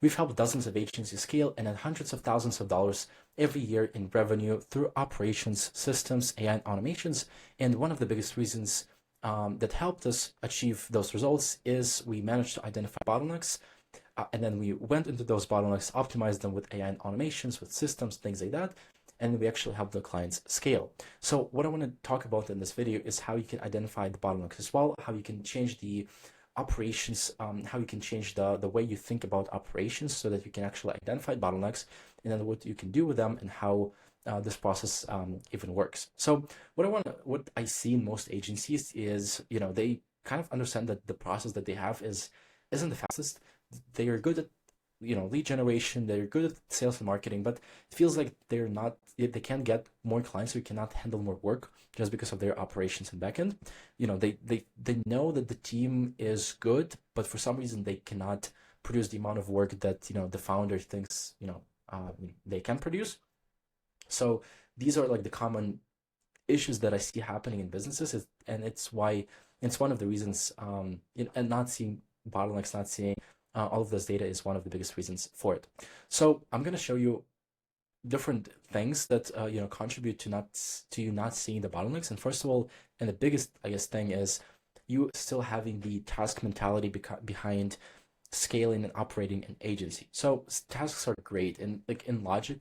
We've helped dozens of agencies scale and add hundreds of thousands of dollars every year in revenue through operations, systems, AI, and automations. And one of the biggest reasons that helped us achieve those results is we managed to identify bottlenecks, and then we went into those bottlenecks, optimized them with AI and automations, with systems, things like that, and we actually help the clients scale. So what I want to talk about in this video is how you can identify the bottlenecks as well, how you can change the operations, how you can change the way you think about operations so that you can actually identify bottlenecks, and then what you can do with them and how this process even works. So what I see in most agencies is, they kind of understand that the process that they have isn't the fastest. They are good at lead generation, they're good at sales and marketing, but it feels like they can't get more clients, or cannot handle more work just because of their operations and backend. They know that the team is good, but for some reason they cannot produce the amount of work that the founder thinks they can produce. So these are like the common issues that I see happening in businesses, and it's one of the reasons, and not seeing bottlenecks, not seeing all of this data is one of the biggest reasons for it. So I'm going to show you different things that contribute to you not seeing the bottlenecks. And first of all, and the biggest, I guess, thing is you still having the task mentality behind scaling and operating an agency. So tasks are great, and like in logic,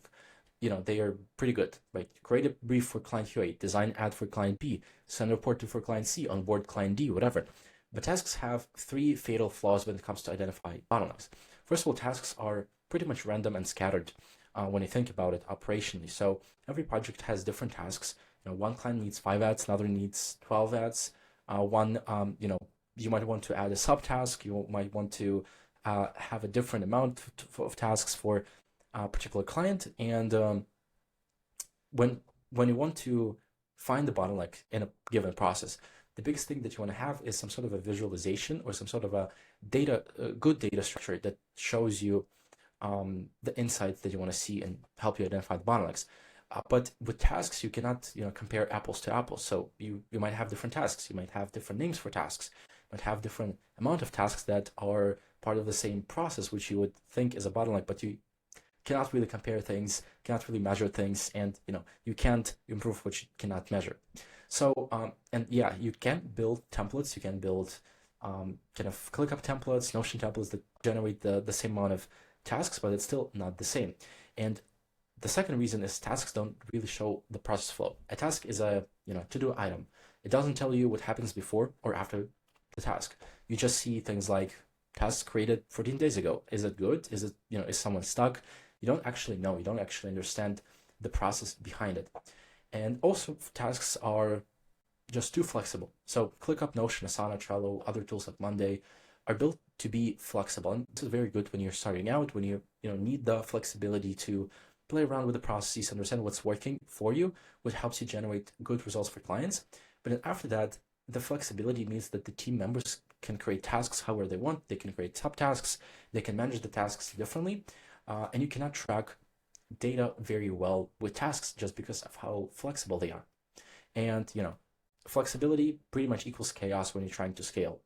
they are pretty good, right? Create a brief for client A, design ad for client B, send a report to for client C, onboard client D, whatever. But tasks have three fatal flaws when it comes to identifying bottlenecks. First of all, tasks are pretty much random and scattered when you think about it operationally. So every project has different tasks. One client needs 5 ads, another needs 12 ads. You might want to add a subtask. You might want to have a different amount of tasks for a particular client. And when you want to find the bottleneck in a given process, the biggest thing that you want to have is some sort of a visualization or some sort of a good data structure that shows you the insights that you want to see and help you identify the bottlenecks. But with tasks, you cannot compare apples to apples. So you might have different tasks. You might have different names for tasks. You might have different amount of tasks that are part of the same process, which you would think is a bottleneck, but you cannot really compare things, cannot really measure things, and you can't improve what you cannot measure. So and yeah, you can build templates. You can build kind of ClickUp templates, Notion templates that generate the same amount of tasks, but it's still not the same. And the second reason is tasks don't really show the process flow. A task is a to-do item. It doesn't tell you what happens before or after the task. You just see things like tasks created 14 days ago. Is it good? Is it is someone stuck? You don't actually know. You don't actually understand the process behind it. And also, tasks are just too flexible. So ClickUp, Notion, Asana, Trello, other tools like Monday are built to be flexible. And this is very good when you're starting out, when you need the flexibility to play around with the processes, understand what's working for you, which helps you generate good results for clients. But then after that, the flexibility means that the team members can create tasks however they want. They can create subtasks. They can manage the tasks differently. And you cannot track data very well with tasks just because of how flexible they are. And flexibility pretty much equals chaos when you're trying to scale.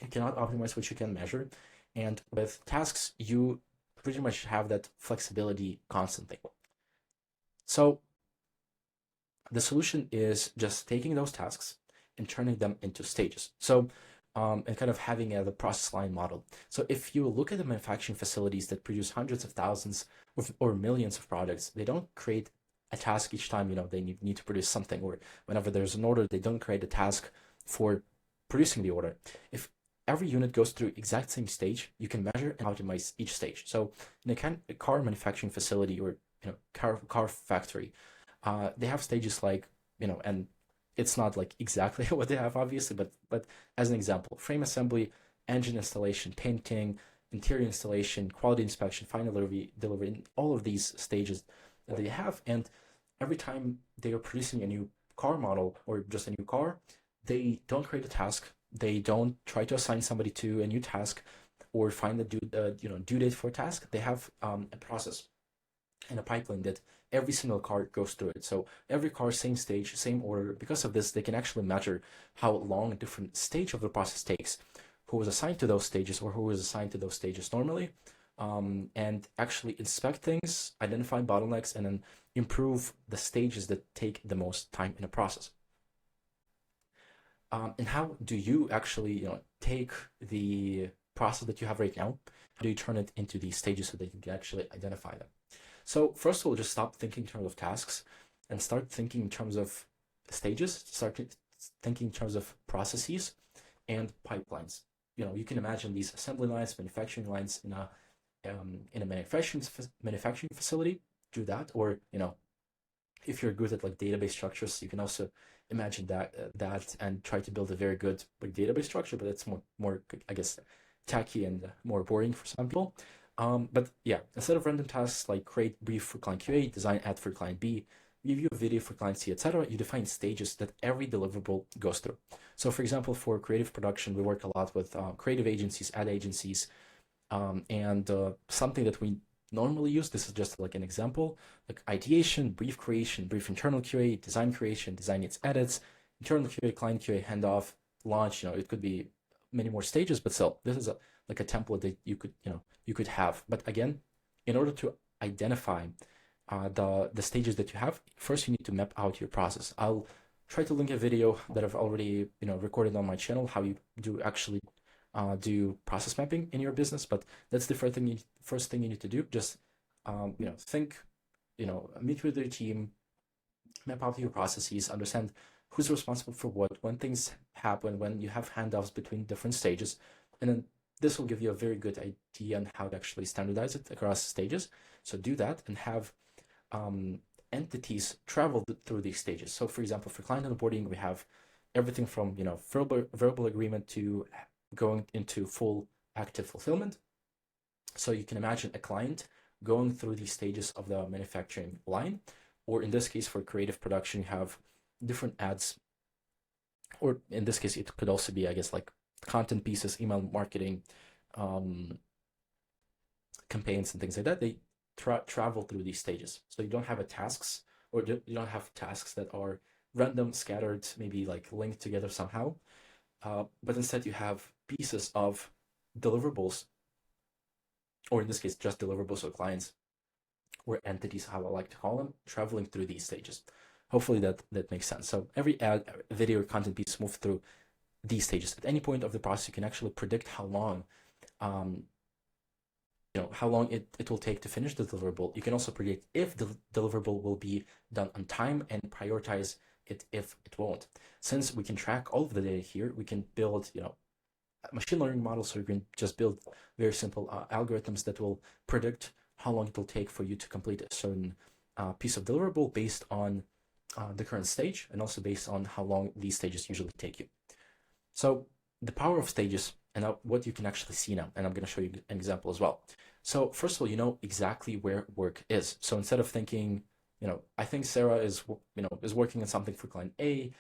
You cannot optimize what you can measure, and with tasks you pretty much have that flexibility constantly. So the solution is just taking those tasks and turning them into stages. So and kind of having the process line model. So if you look at the manufacturing facilities that produce hundreds of thousands or millions of products, they don't create a task each time they need to produce something, or whenever there's an order, they don't create a task for producing the order. If every unit goes through exact same stage, you can measure and optimize each stage. So in a car manufacturing facility or car factory, they have stages like and it's not like exactly what they have, obviously, but as an example, frame assembly, engine installation, painting, interior installation, quality inspection, final delivery, all of these stages that they have. And every time they are producing a new car model or just a new car, they don't create a task. They don't try to assign somebody to a new task or find the due date for a task. They have a process and a pipeline that every single car goes through it. So every car, same stage, same order. Because of this, they can actually measure how long a different stage of the process takes, who was assigned to those stages or who was assigned to those stages normally, and actually inspect things, identify bottlenecks, and then improve the stages that take the most time in a process. And how do you actually, take the process that you have right now? How do you turn it into these stages so that you can actually identify them? So first of all, just stop thinking in terms of tasks and start thinking in terms of stages. Start thinking in terms of processes and pipelines. You can imagine these assembly lines, manufacturing lines in a manufacturing facility. Do that, or if you're good at like database structures, you can also imagine that and try to build a very good like database structure, but it's more I guess tacky and more boring for some people. But yeah, instead of random tasks like create brief for client QA, design ad for client B, review a video for client C, etc., you define stages that every deliverable goes through. So for example, for creative production, we work a lot with creative agencies, ad agencies, and something that we normally use, this is just like an example, like ideation, brief creation, brief internal QA, design creation, design its edits, internal QA, client QA, handoff, launch. It could be many more stages, but still, this is like a template that you could have. But again, in order to identify the stages that you have, first you need to map out your process. I'll try to link a video that I've already recorded on my channel, how you do actually do process mapping in your business. But that's the first thing you need to do. Just think, meet with your team, map out your processes, understand who's responsible for what, when things happen, when you have handoffs between different stages, and then this will give you a very good idea on how to actually standardize it across stages. So do that and have entities travel through these stages. So for example, for client onboarding, we have everything from verbal agreement to going into full active fulfillment. So you can imagine a client going through these stages of the manufacturing line, or in this case for creative production, you have different ads, or in this case it could also be, I guess, like content pieces, email marketing, campaigns and things like that. They travel through these stages. So you don't have tasks, or you don't have tasks that are random, scattered, maybe like linked together somehow, but instead you have pieces of deliverables, or in this case just deliverables or clients or entities, how I like to call them, traveling through these stages. Hopefully that makes sense. So every ad, video, or content piece moves through these stages. At any point of the process, you can actually predict how long it will take to finish the deliverable. You can also predict if the deliverable will be done on time and prioritize it if it won't. Since we can track all of the data here, we can build machine learning models, so you can just build very simple algorithms that will predict how long it will take for you to complete a certain piece of deliverable based on the current stage, and also based on how long these stages usually take you. So the power of stages and what you can actually see now, and I'm going to show you an example as well. So first of all, you know exactly where work is. So instead of thinking, I think Sarah is working on something for client A,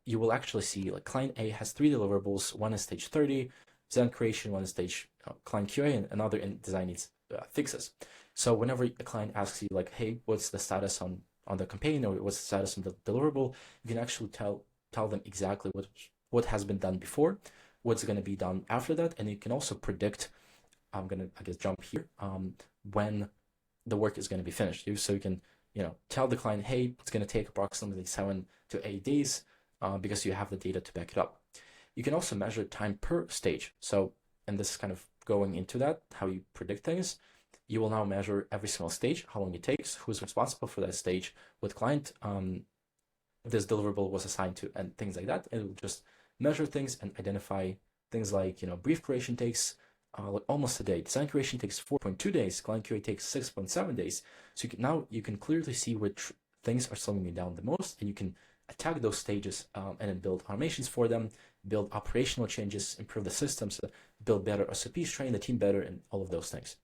you will actually see like client A has 3 deliverables. One is stage 30, design creation, one is stage client QA, and another in design needs fixes. So whenever a client asks you like, hey, what's the status on the campaign, or what's the status on the deliverable, you can actually tell them exactly what has been done before, what's going to be done after that, and you can also predict, I'm going to, I guess, jump here, when the work is going to be finished. So you can, tell the client, hey, it's going to take approximately 7 to 8 days because you have the data to back it up. You can also measure time per stage. So, and this is kind of going into that, how you predict things. You will now measure every single stage, how long it takes, who's responsible for that stage, what client this deliverable was assigned to, and things like that. And it will just measure things and identify things like, brief creation takes almost a day. Design creation takes 4.2 days. Client QA takes 6.7 days. So now you can clearly see which things are slowing you down the most, and you can attack those stages and then build automations for them, build operational changes, improve the systems, build better SOPs, train the team better, and all of those things.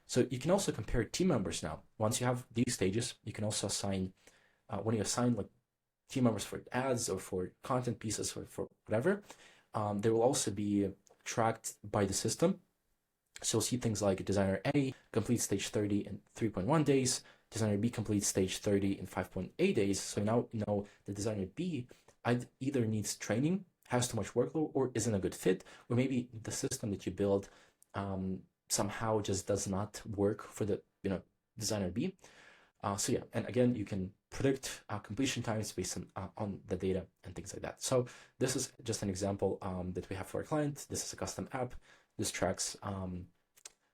So you can also compare team members now. Once you have these stages, you can also assign, when you assign like team members for ads or for content pieces or for whatever, they will also be tracked by the system. So you'll see things like designer A completes stage 30 in 3.1 days, designer B completes stage 30 in 5.8 days. So now you know the designer B either needs training, has too much workload, or isn't a good fit, or maybe the system that you build somehow just does not work for the designer B. So yeah, and again, you can predict completion times based on the data and things like that. So this is just an example that we have for our client. This is a custom app. This tracks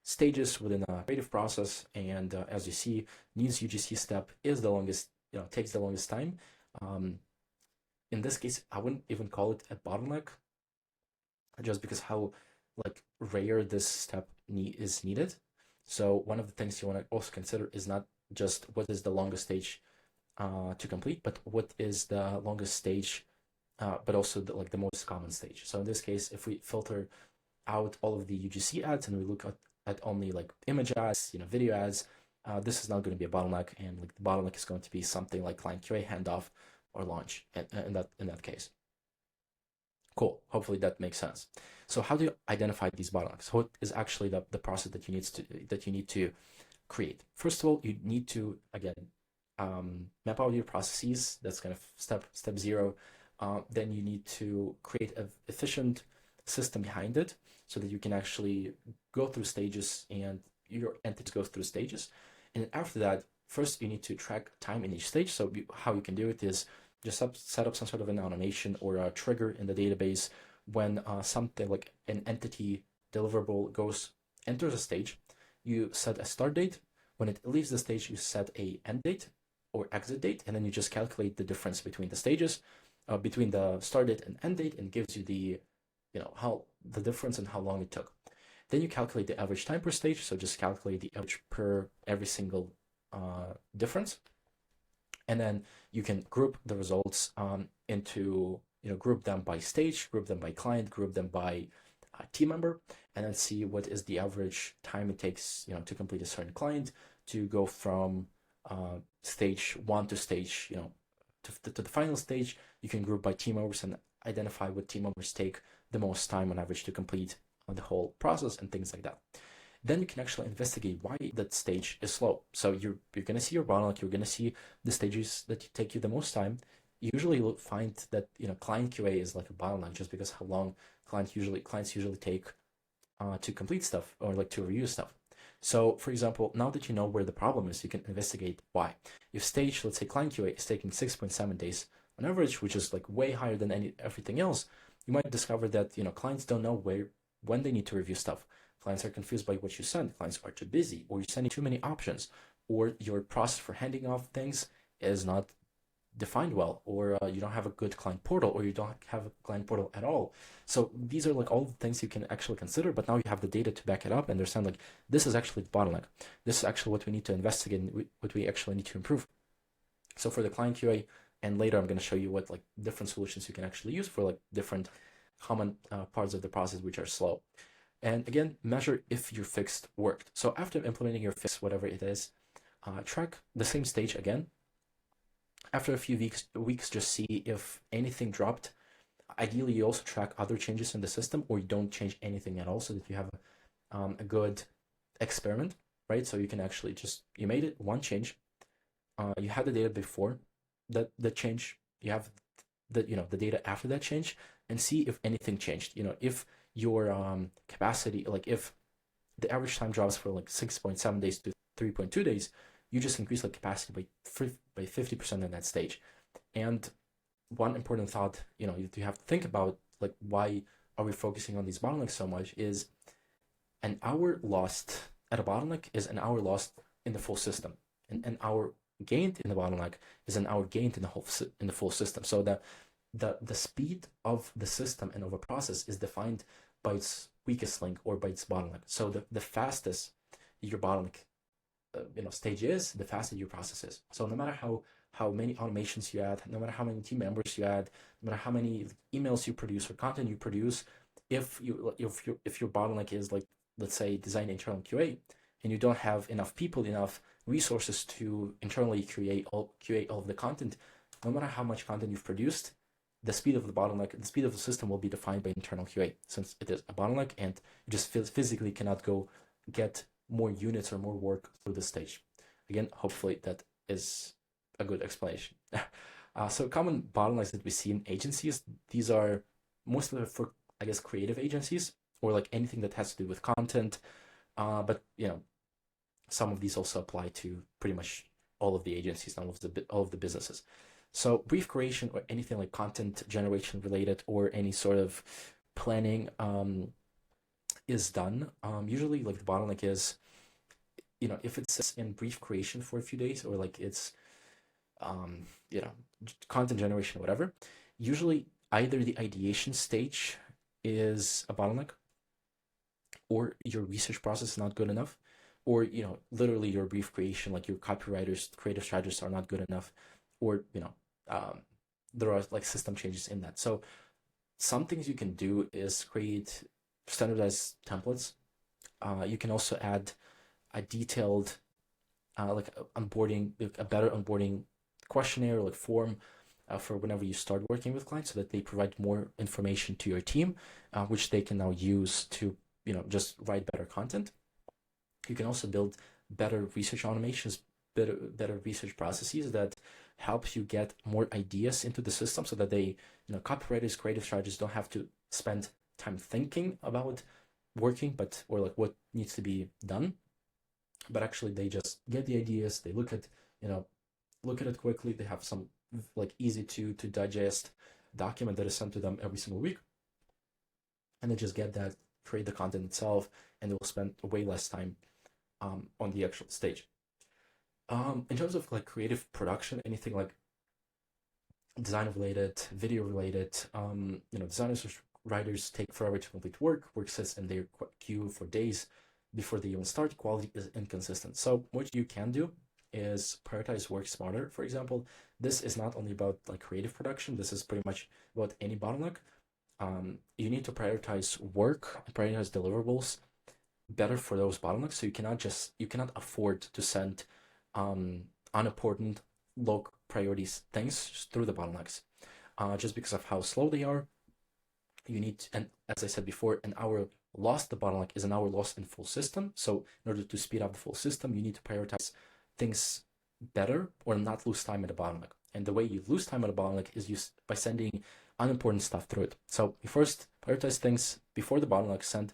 stages within a creative process, and as you see, news UGC step is the longest, takes the longest time. In this case, I wouldn't even call it a bottleneck, just because how like rare this step is needed. So one of the things you want to also consider is not just what is the longest stage to complete, but what is the longest stage, but also the most common stage. So in this case, if we filter out all of the UGC ads and we look at only like image ads, video ads, this is not going to be a bottleneck, and like the bottleneck is going to be something like client QA handoff or launch in that case. Cool. Hopefully that makes sense. So how do you identify these bottlenecks? What is actually the process that you need to create? First of all, you need to again map out your processes. That's kind of step zero. Then you need to create an efficient system behind it so that you can actually go through stages and your entities go through stages. And after that, first you need to track time in each stage. So how you can do it is just set up some sort of an automation or a trigger in the database when something like an entity deliverable enters a stage. You set a start date. When it leaves the stage, you set a end date or exit date, and then you just calculate the difference between the stages, between the start date and end date, and gives you the how the difference and how long it took. Then you calculate the average time per stage, so just calculate the average per every single difference. And then you can group the results into, group them by stage, group them by client, group them by team member, and then see what is the average time it takes, to complete a certain client to go from stage 1 to stage, to the final stage. You can group by team members and identify what team members take the most time on average to complete the whole process and things like that. Then you can actually investigate why that stage is slow. So you're going to see your bottleneck, you're going to see the stages that take you the most time. Usually you'll find that client QA is like a bottleneck just because how long clients usually take to complete stuff or like to review stuff. So for example, now that you know where the problem is, you can investigate why. If stage, let's say client QA is taking 6.7 days on average, which is like way higher than everything else, you might discover that clients don't know when they need to review stuff. Clients are confused by what you send. Clients are too busy, or you're sending too many options, or your process for handing off things is not defined well, or you don't have a good client portal, or you don't have a client portal at all. So these are like all the things you can actually consider, but now you have the data to back it up and understand like this is actually the bottleneck. This is actually what we need to investigate and what we actually need to improve. So for the client QA, and later I'm going to show you what like different solutions you can actually use for like different common parts of the process which are slow. And again, measure if your fix worked. So after implementing your fix, whatever it is, track the same stage again. After a few weeks, just see if anything dropped. Ideally, you also track other changes in the system, or you don't change anything at all, so that you have a good experiment, right? So you can actually you made it one change. You had the data before that change. You have the data after that change, and see if anything changed. If your capacity, like if the average time drops for like 6.7 days to 3.2 days, you just increase the capacity by 50% in that stage. And one important thought, you have to think about, like, why are we focusing on these bottlenecks so much, is an hour lost at a bottleneck is an hour lost in the full system, and an hour gained in the bottleneck is an hour gained in the full system. So the speed of the system and of a process is defined by its weakest link or by its bottleneck. So the fastest your bottleneck stage is, the faster your process is. So no matter how many automations you add, no matter how many team members you add, no matter how many emails you produce or content you produce, if your bottleneck is, like, let's say, design internal QA, and you don't have enough people, enough resources to internally QA all of the content, no matter how much content you've produced, the speed of the bottleneck, the speed of the system will be defined by internal QA, since it is a bottleneck and you just physically cannot go get more units or more work through this stage. Again, hopefully that is a good explanation. So common bottlenecks that we see in agencies, these are mostly for, I guess, creative agencies, or like anything that has to do with content, But some of these also apply to pretty much all of the agencies, all of the businesses. So brief creation or anything like content generation related or any sort of planning is done. Usually, like the bottleneck is, if it's in brief creation for a few days or like it's um, you know, content generation, whatever. Usually, either the ideation stage is a bottleneck, or your research process is not good enough, or literally your brief creation, like your copywriters, creative strategists are not good enough, or um, there are like system changes in that. So some things you can do is create standardized templates. You can also add a detailed like onboarding, a better onboarding questionnaire, like form for whenever you start working with clients, so that they provide more information to your team, which they can now use to just write better content. You can also build better research automations, better research processes that help you get more ideas into the system, so that they, copywriters, creative strategists don't have to spend time thinking about working, or like what needs to be done, but actually they just get the ideas, they look at it quickly, they have some like easy to digest document that is sent to them every single week, and they just get that, create the content itself, and they will spend way less time on the actual stage. In terms of like creative production, anything like design related, video related, designers or writers take forever to complete work sits in their queue for days before they even start, quality is inconsistent. So what you can do is prioritize work smarter. For example, this is not only about like creative production, this is pretty much about any bottleneck. You need to prioritize work, prioritize deliverables better for those bottlenecks. So you cannot afford to send unimportant, low priorities things through the bottlenecks, just because of how slow they are. You need, and as I said before, an hour lost, the bottleneck is an hour lost in full system. So in order to speed up the full system, you need to prioritize things better or not lose time at the bottleneck. And the way you lose time at a bottleneck is by sending unimportant stuff through it. So you first prioritize things before the bottleneck, send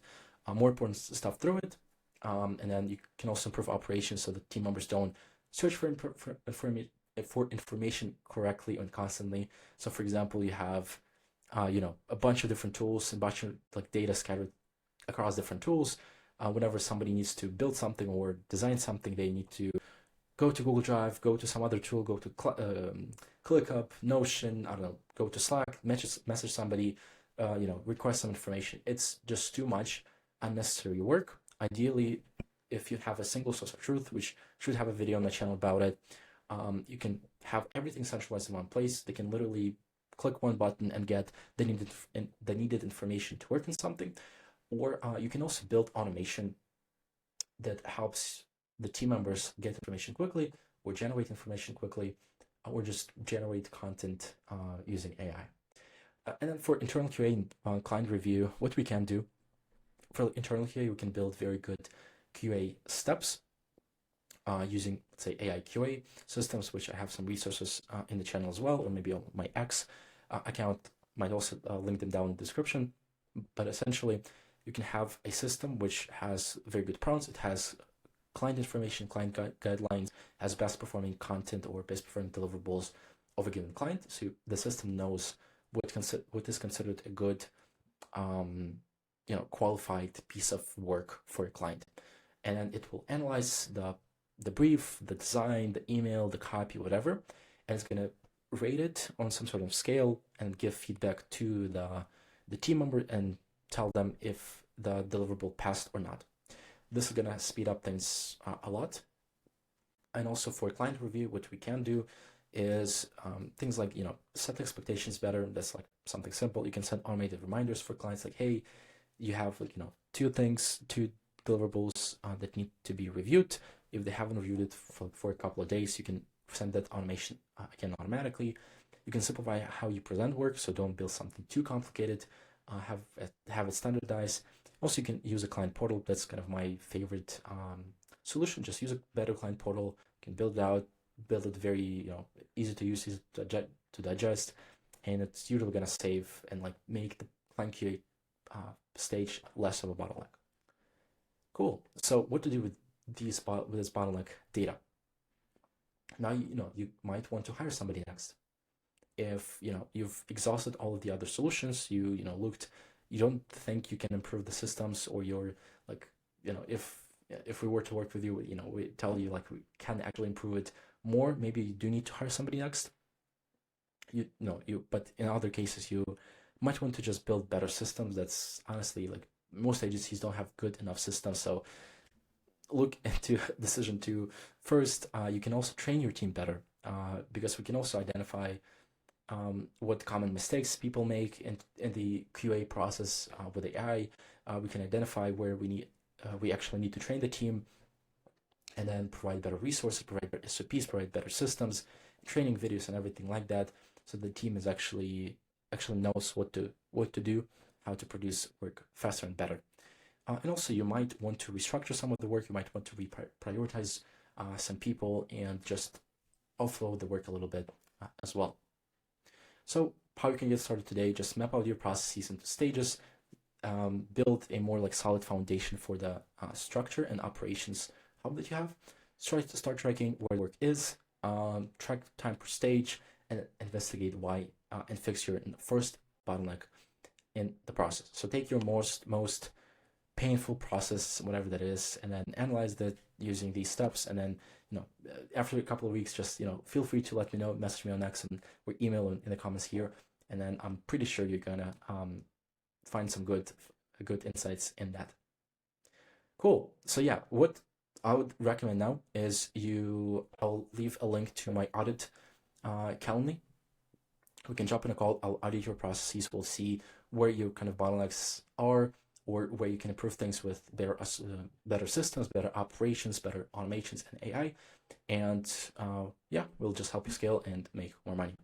more important stuff through it, and then you can also improve operations so that team members don't search for information correctly and constantly. So for example, you have a bunch of different tools, a bunch of like data scattered across different tools. Whenever somebody needs to build something or design something, they need to go to Google Drive, go to some other tool, go to ClickUp, Notion, I don't know, go to Slack, message somebody, request some information. It's just too much unnecessary work. Ideally, if you have a single source of truth, which should have a video on my channel about it, you can have everything centralized in one place. They can literally click one button and get the needed information to work on something. Or you can also build automation that helps the team members get information quickly, or generate information quickly, or just generate content using AI. And then for internal QA and client review, what we can do for internal QA, we can build very good QA steps using, let's say, AI QA systems, which I have some resources in the channel as well, or maybe on my X account. Might also link them down in the description. But essentially, you can have a system which has very good prompts. It has client information, client guidelines, has best performing content or best performing deliverables of a given client. So the system knows what is considered a good, qualified piece of work for a client, and then it will analyze the brief, the design, the email, the copy, whatever, and it's gonna rate it on some sort of scale and give feedback to the team member and tell them if the deliverable passed or not. This is gonna speed up things a lot. And also for client review, what we can do is things like, set expectations better. That's like something simple. You can send automated reminders for clients like, hey, you have like, two deliverables that need to be reviewed. If they haven't reviewed it for a couple of days, you can send that automation again automatically. You can simplify how you present work, so don't build something too complicated. Have it standardized. Also, you can use a client portal. That's kind of my favorite solution. Just use a better client portal. You can build it out, build it very easy to use, easy to digest, and it's usually gonna save and like make the client QA stage less of a bottleneck. Cool. So what to do with with this bottleneck data? Now you might want to hire somebody next. If you've exhausted all of the other solutions, looked, you don't think you can improve the systems, or you're like, if we were to work with you, we tell you like we can actually improve it more, maybe you do need to hire somebody next. But in other cases, you might want to just build better systems. That's honestly, like, most agencies don't have good enough systems. So look into decision two. First, you can also train your team better, because we can also identify what common mistakes people make in the QA process with AI. We can identify where we actually need to train the team, and then provide better resources, provide better SOPs, provide better systems, training videos, and everything like that, so the team is actually knows what to do, how to produce work faster and better. And also, you might want to restructure some of the work. You might want to prioritize some people and just offload the work a little bit as well. So how you can get started today: just map out your processes into stages, build a more like solid foundation for the structure and operations hub that you have. Start tracking where the work is, track time per stage, and investigate why, and fix your first bottleneck in the process. So take your most painful process, whatever that is, and then analyze that using these steps. And then, after a couple of weeks, just, feel free to let me know, message me on X or email in the comments here. And then I'm pretty sure you're gonna find some good insights in that. Cool. So yeah, what I would recommend now is I'll leave a link to my audit calendar. We can jump in a call. I'll audit your processes. We'll see where your kind of bottlenecks are, or where you can improve things with better systems, better operations, better automations, and AI. And yeah, we'll just help you scale and make more money.